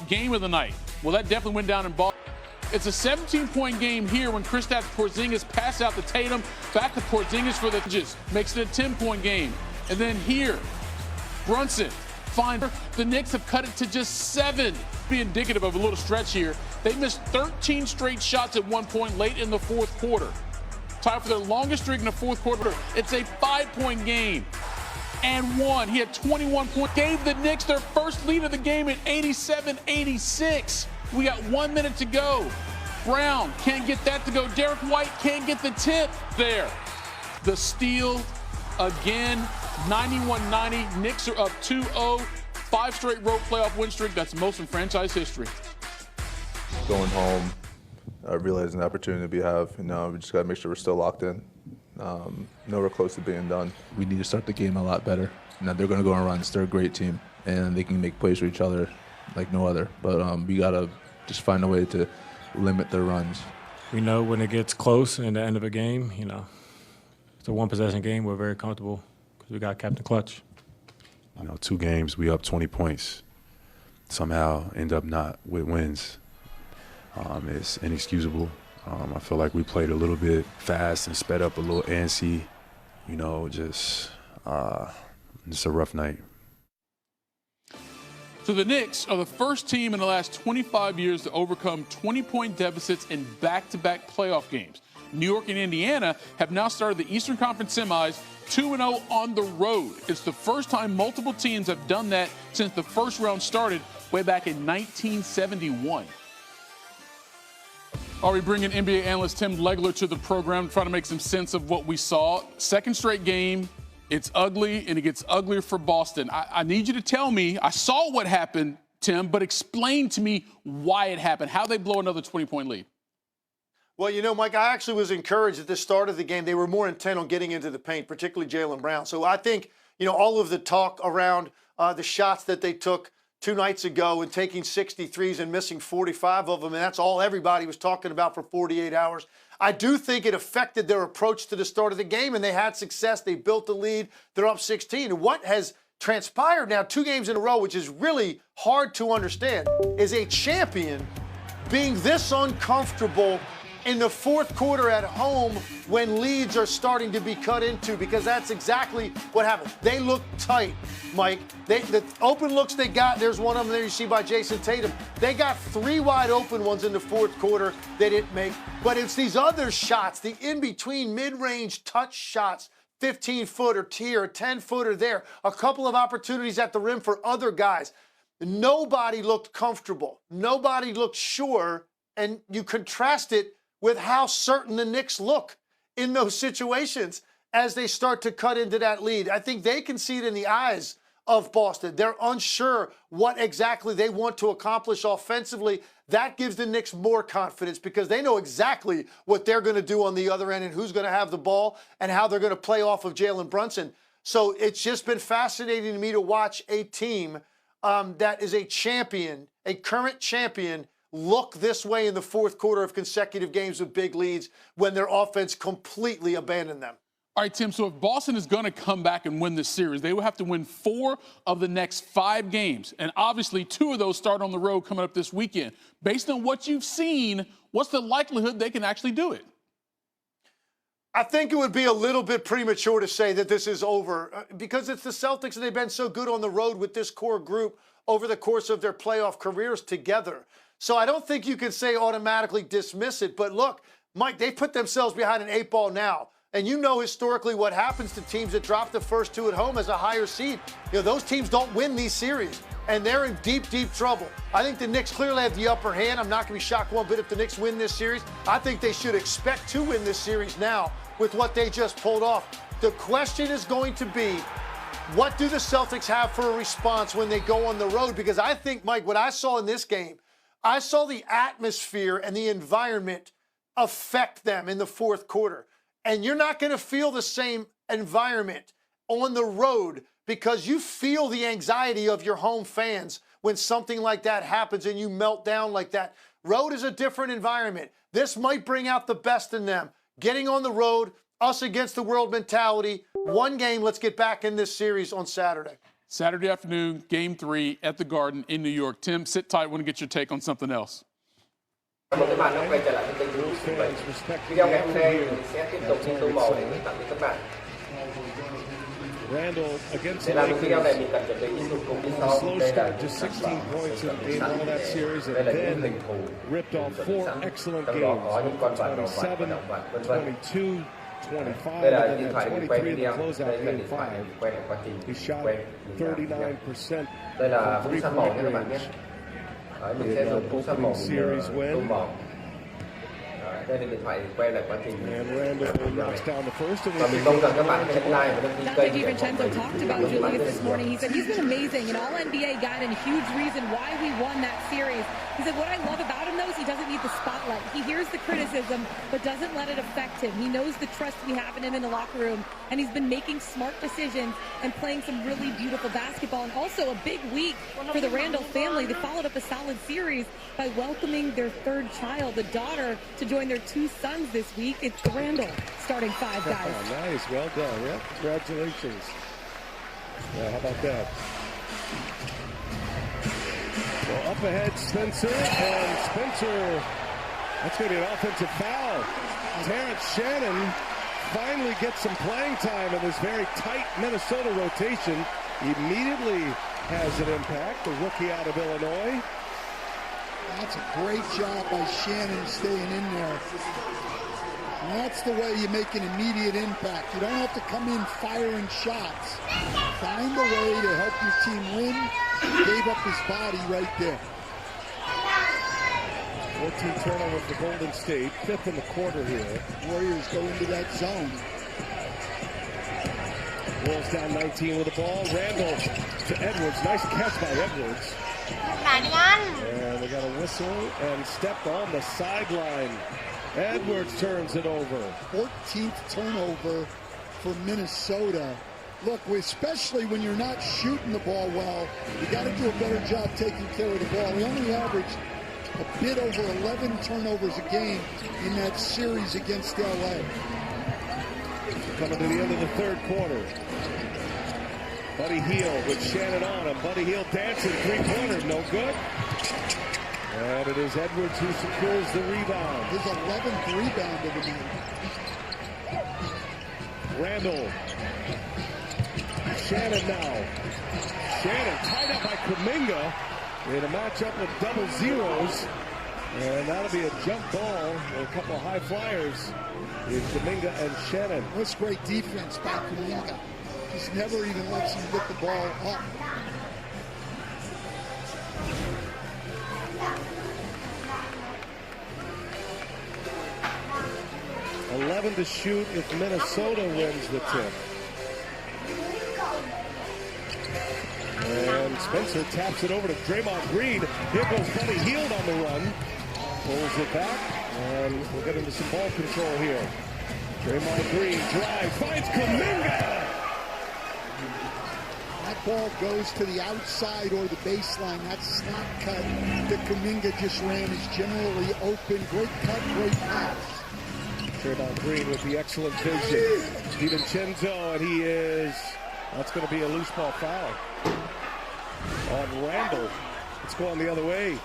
game of the night. Well, that definitely went down in Boston. It's a 17-point game here when Kristaps Porzingis passed out to Tatum, back to Porzingis for the edges, makes it a 10-point game. And then here, Brunson finds the Knicks have cut it to just 7. Be indicative of a little stretch here. They missed 13 straight shots at one point late in the fourth quarter. Tied for their longest streak in the fourth quarter. It's a 5-point game. And one. He had 21 points. Gave the Knicks their first lead of the game at 87-86. We got 1 minute to go. Brown can't get that to go. Derek White can't get the tip there. The steal again. 91-90. Knicks are up 2-0. 5 straight road playoff win streak. That's the most in franchise history. Going home, realizing the opportunity we have, we just got to make sure we're still locked in. Nowhere close to being done. We need to start the game a lot better. Now they're going to go on runs. They're a great team, and they can make plays for each other like no other. But we got to just find a way to limit their runs. We know when it gets close in the end of a game, it's a one-possession game. We're very comfortable because we got Captain Clutch. 2 games, we up 20 points. Somehow end up not with wins. It's inexcusable. I feel like we played a little bit fast and sped up a little antsy. Just a rough night. So the Knicks are the first team in the last 25 years to overcome 20-point deficits in back-to-back playoff games. New York and Indiana have now started the Eastern Conference semis 2-0 on the road. It's the first time multiple teams have done that since the first round started way back in 1971. Are we bringing NBA analyst Tim Legler to the program to try to make some sense of what we saw? Second straight game. It's ugly, and it gets uglier for Boston. I need you to tell me, I saw what happened, Tim, but explain to me why it happened, how they blow another 20-point lead. Well, Mike, I actually was encouraged at the start of the game. They were more intent on getting into the paint, particularly Jaylen Brown. So I think, all of the talk around the shots that they took 2 nights ago and taking 63s and missing 45 of them, and that's all everybody was talking about for 48 hours. I do think it affected their approach to the start of the game, and they had success. They built the lead. They're up 16. And what has transpired now 2 games in a row, which is really hard to understand, is a champion being this uncomfortable in the fourth quarter at home when leads are starting to be cut into, because that's exactly what happened. They look tight, Mike. The open looks they got, there's one of them there you see by Jason Tatum. They got 3 wide open ones in the fourth quarter they didn't make. But it's these other shots, the in-between mid-range touch shots, 15-footer here, a 10-footer there, a couple of opportunities at the rim for other guys. Nobody looked comfortable. Nobody looked sure, and you contrast it with how certain the Knicks look in those situations as they start to cut into that lead. I think they can see it in the eyes of Boston. They're unsure what exactly they want to accomplish offensively. That gives the Knicks more confidence because they know exactly what they're going to do on the other end and who's going to have the ball and how they're going to play off of Jalen Brunson. So it's just been fascinating to me to watch a team that is a champion, a current champion, look this way in the fourth quarter of consecutive games with big leads when their offense completely abandoned them. All right, Tim, so if Boston is going to come back and win this series, they will have to win 4 of the next 5 games. And obviously 2 of those start on the road coming up this weekend. Based on what you've seen, what's the likelihood they can actually do it? I think it would be a little bit premature to say that this is over because it's the Celtics and they've been so good on the road with this core group over the course of their playoff careers together. So I don't think you can say automatically dismiss it. But look, Mike, they put themselves behind an 8 ball now. And you know historically what happens to teams that drop the first 2 at home as a higher seed. Those teams don't win these series. And they're in deep, deep trouble. I think the Knicks clearly have the upper hand. I'm not going to be shocked one bit if the Knicks win this series. I think they should expect to win this series now with what they just pulled off. The question is going to be, what do the Celtics have for a response when they go on the road? Because I think, Mike, what I saw in this game, I saw the atmosphere and the environment affect them in the fourth quarter. And you're not going to feel the same environment on the road because you feel the anxiety of your home fans when something like that happens and you melt down like that. Road is a different environment. This might bring out the best in them. Getting on the road, us against the world mentality. 1 game, let's get back in this series on Saturday. Saturday afternoon, Game 3 at the Garden in New York. Tim, sit tight. I want to get your take on something else. Một cái màn nó quay trở lại với kênh YouTube của mình. Video ngày hôm nay mình sẽ tiếp tục đi tô màu để gửi tặng đến các bạn. Để làm được video này mình cần chuẩn bị những dụng cụ như sau. Đây là những sản phẩm sẵn đây là những hình thù sẵn, trong đó có những con vật, đồ vật và động vật vân vân. Đây là điện thoại để mình quay video, đây là điện thoại để mình quay lại quá trình quay video. Đây là phun xăm màu nha các bạn nhé. Đấy, mình sẽ dùng phun xăm màu tô màu. Đây là điện thoại để quay lại quá trình và mình mong rằng các bạn hãy like và đăng ký kênh để talked about Julius this morning. He said he's been amazing, an All-NBA guy and a huge reason why we won that series. He said what I love about him though is he doesn't need the spotlight. He hears the criticism but doesn't let it affect him. He knows the trust we have in him in the locker room, and he's been making smart decisions and playing some really beautiful basketball. And also a big week for the Randall family. They followed up a solid series by welcoming their third child, the daughter, to join their 2 sons this week. It's the Randall starting 5 guys. Oh, nice, well done. Yep, congratulations. Yeah, how about that? Well, up ahead, Spencer, and Spencer, that's going to be an offensive foul. Terrence Shannon finally gets some playing time in this very tight Minnesota rotation. Immediately has an impact, the rookie out of Illinois. That's a great job by Shannon staying in there. And that's the way you make an immediate impact. You don't have to come in firing shots. Find a way to help your team win. He gave up his body right there. 14 turnovers for Golden State, 5th in the quarter here. Warriors go into that zone. Wolves down 19 with the ball. Randall to Edwards. Nice catch by Edwards. And they got a whistle and stepped on the sideline. Edwards turns it over. 14th turnover for Minnesota. Look, especially when you're not shooting the ball well, you got to do a better job taking care of the ball. We only averaged a bit over 11 turnovers a game in that series against LA. Coming to the end of the 3rd quarter. Buddy Hield with Shannon on him. Buddy Hield dancing, 3-pointer, no good. And it is Edwards who secures the rebound. His 11th rebound of the night. Randall. Shannon now. Shannon tied up by Kuminga in a matchup with double zeros. And that'll be a jump ball with a couple of high flyers in Kuminga and Shannon. That's great defense by Kuminga. Just never even lets him get the ball up. $11 to shoot if Minnesota wins the tip. And Spencer taps it over to Draymond Green. Here goes Buddy Hield on the run. Pulls it back, and we'll get into some ball control here. Draymond Green drives, finds Kuminga. That ball goes to the outside or the baseline. That slot cut that Kuminga just ran is generally open. Great cut, great pass. Draymond Green with the excellent vision. DiVincenzo, and he is, that's going to be a loose ball foul on Randall. It's going the other way.